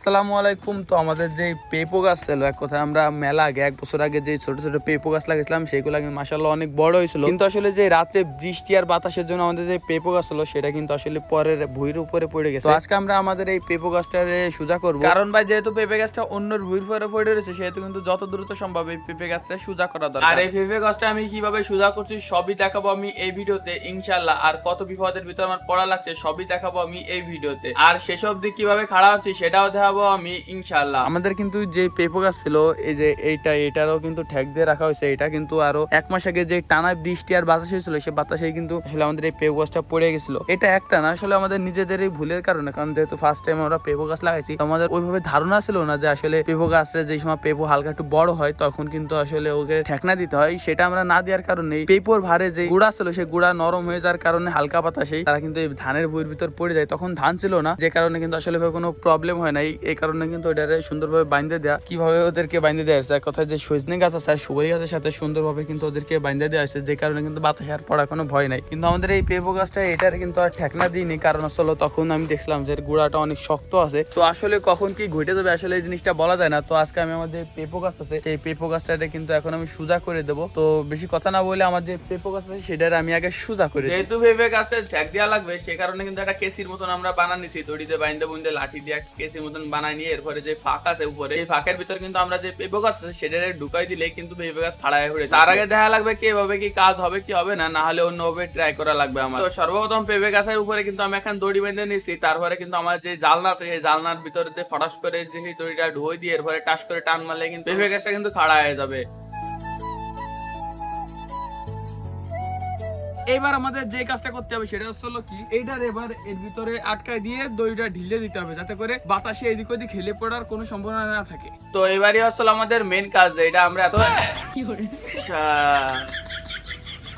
আসসালামু আলাইকুম। তো আমাদের যে পেঁপো গাছ ছিল, এক কথা আমরা মেলা আগে 1 বছর আগে যে ছোট ছোট পেঁপো গাছ লাগিয়েছিলাম সেগুলো মাশাআল্লাহ অনেক বড় হয়েছিল, কিন্তু আসলে যে রাতে বৃষ্টি আর বাতাসের জন্য আমাদের যে পেঁপো গাছ ছিল সেটা কিন্তু আসলে পরের ভুঁইয়ের উপরে পড়ে গেছে। তো আজকে আমরা আমাদের এই পেঁপো গাছটারে সোজা করব, কারণ ভাই যেহেতু পেঁপে গাছটা অন্যর ভুঁইয়ের উপরে পড়ে রয়েছে সেহেতু কিন্তু যত দ্রুত সম্ভব এই পেঁপে গাছটা সোজা করা দরকার। আর এই পেঁপে গাছটা আমি কিভাবে সোজা করছি সবই দেখাবো আমি এই ভিডিওতে ইনশাআল্লাহ। আর কত বিপদের ভিতর আমার পড়া লাগছে সবই দেখাবো আমি এই ভিডিওতে, আর সেসব দিক কিভাবে খাড়া হচ্ছে সেটাও দেখাবো আমি ইনশাআল্লাহ। আমাদের কিন্তু যে পেঁপো গাছ ছিল এই যে এটারও কিন্তু ঠ্যাক দিয়ে রাখা হয়েছে। এটা কিন্তু আরো 1 মাস আগে যে টানা বৃষ্টি আর বাতাস হয়েছিল সে বাতাসে কিন্তু আসলে আমাদের এই পেঁপো গাছটা পড়ে গেছিল। এটা একটা না, আসলে আমাদের নিজেদের এই ভুলের কারণে, কারণ যেহেতু ফার্স্ট টাইম আমরা পেঁপো গাছ লাগাইছি আমাদের ওইভাবে ধারণা ছিল না যে আসলে পেঁপো গাছটা যে সময় পেঁপো হালকা একটু বড় হয় তখন কিন্তু আসলে ওকে ঠেকনা দিতে হয়। সেটা আমরা না দেওয়ার কারণে পেঁপোর ভারে যে গুড়া ছিল সেই গুড়া নরম হয়ে যাওয়ার কারণে হালকা বাতাসে তারা কিন্তু এই ধানের ভুঁইয়ের ভিতর পড়ে যায়। তখন ধান ছিল না, যে কারণে কিন্তু আসলে কোনো প্রবলেম হয় নাই। এই কারণে কিন্তু ওইটারে সুন্দরভাবে বাইন্ধে দেওয়া। কিভাবে ওদেরকে বাইন্ধে দেওয়া হয়েছে, এক কথায় যে সজনে গাছ আছে আর সুপারি গাছের সাথে সুন্দরভাবে কিন্তু ওদেরকে বাইন্ধে দেওয়া হয়েছে, যে কারণে কিন্তু বাতাসে আর পড়ার কোনো ভয় নাই। কিন্তু আমাদের এই পেঁপো গাছটা এটার কিন্তু আর ঠেকনা দিইনি, কারণ আসলে তখন আমি দেখলাম যে গুড়াটা অনেক শক্ত আছে। তো আসলে কখন কি ঘটে যাবে আসলে এই জিনিসটা বলা যায় না। তো আজকে আমি আমাদের পেঁপো গাছ আছে সেই পেঁপো গাছটাতে কিন্তু এখন আমি সোজা করে দেবো। তো বেশি কথা না বলে আমার যে পেঁপো গাছ আছে সেটা আমি আগে সোজা করে, যেহেতু পেঁপে গাছে ঠেক দেওয়া লাগবে সে কারণে কিন্তু একটা কেসির মতন আমরা বানান নিছি, দড়িতে বাইন্দে বুন্দে লাঠি দিয়ে কেসির মতন বানাই নিয়ে এরপরে যে ফাঁক আছে উপরে সেই ফাঁকের ভিতর কিন্তু আমরা যে পেঁপো গাছ আছে সেটা ঢুকাই দিলে কিন্তু পেঁপে গাছ খাড়া হয়ে পড়ে। তার আগে দেখা লাগবে কি এভাবে কি কাজ হবে কি হবে না, না হলে অন্যভাবে ট্রাই করা লাগবে আমার। তো সর্বপ্রথম পেঁপে গাছের উপরে কিন্তু আমি এখন দড়ি বেঁধে নিচ্ছি, তারপরে কিন্তু আমার যে জালনা আছে সেই জালনার ভিতরে যে ফটাস করে যে সেই দড়িটা ঢুই দিয়ে এরপরে টাস করে টান মারলে কিন্তু পেঁপে গাছটা কিন্তু খাড়া হয়ে যাবে। এবার আমাদের যে কাজটা করতে হবে সেটা হলো কি, এইটার এবার এর ভিতরে আটকায় দিয়ে দড়িটা ঢিলে দিতে হবে যাতে করে বাতাসে এদিক ওদিক হেলে পড়ার কোনো সম্ভাবনা না থাকে। তো এবারই আসলে আমাদের মেন কাজ, এটা আমরা এত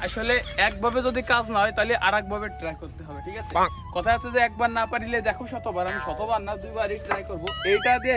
আসলে একভাবে যদি কাজ না হয় তাহলে আর একভাবে ট্রাই করতে হবে, ঠিক আছে? কথা আছে যে একবার না পারিলে দেখো শতবার, আমি শতবার না 2বারই ট্রাই করবো। এইটা দিয়ে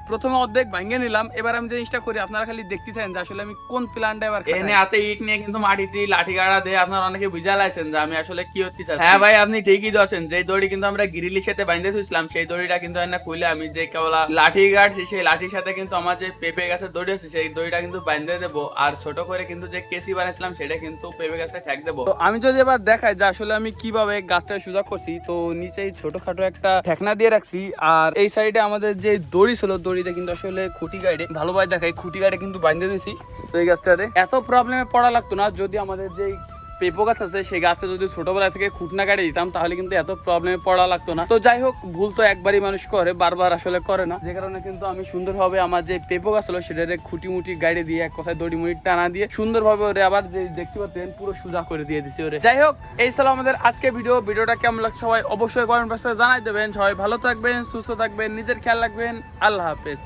প্রথমে অর্ধেক ভাঙিয়ে নিলাম। এবার আমি জিনিসটা করি, আপনারা খালি দেখতে চান যে আসলে আমি কোন প্ল্যানটা এবার এনে হাতে ইট নিয়ে কিন্তু মাটিতে লাঠি গাড়া দিয়ে আপনারা অনেকে বুঝা লাইছেন যে আমি আসলে কি হতে চাচ্ছি। হ্যাঁ ভাই আপনি ঠিকই ধরছেন, যে দড়ি কিন্তু আমরা গ্রিলের সাথে বাইন্ধে থুইছিলাম সেই দড়িটা কিন্তু এনে খুলে আমি যে কেবল লাঠি গাড়ছি সেই লাঠির সাথে কিন্তু আমার যে পেঁপে গাছের দড়ি আছে সেই দড়িটা কিন্তু বাইন্ধে দেবো, আর ছোট করে কিন্তু যে কেসি বানাইছিলাম সেটা কিন্তু পেঁপে গাছটা ঠেক দেবো। তো আমি যদি এবার দেখাই যে আসলে আমি কিভাবে গাছটা সোজা করছি, তো নিচেই ছোটখাটো একটা ঠেকনা দিয়ে রাখছি, আর এই সাইডে আমাদের যে দড়ি ছিল দড়িতে কিন্তু আসলে খুঁটি গাইডে ভালোভাবে দেখাই খুঁটি গাইডে কিন্তু বাইন্ধে দিয়েছি। তো এই গাছটাতে এত প্রবলেমে পড়া লাগতো না যদি আমাদের যে পেঁপো গাছ আছে সেই গাছটা যদি ছোটবেলা থেকে খুঁটনা গাড়ি দিতাম তাহলে কিন্তু এত প্রবলেমে পড়া লাগতো না। তো যাই হোক, ভুল তো একবারই মানুষ করে, বারবার আসলে করে না, যে কারণে কিন্তু আমি সুন্দরভাবে আমার যে পেঁপো গাছ ছিল সেটারে খুঁটি মুটি গাড়ি দিয়ে এক কথায় দড়ি মুড়ি টানা দিয়ে সুন্দরভাবে ওরে আবার যে দেখতে পাচ্ছেন পুরো সোজা করে দিয়ে দিচ্ছি ওরে। যাই হোক, এই ছিল আমাদের আজকে ভিডিওটা কেমন লাগছে সবাই অবশ্যই কমেন্ট বক্সে জানাই দেবেন। সবাই ভালো থাকবেন, সুস্থ থাকবেন, নিজের খেয়াল রাখবেন। আল্লাহ হাফেজ।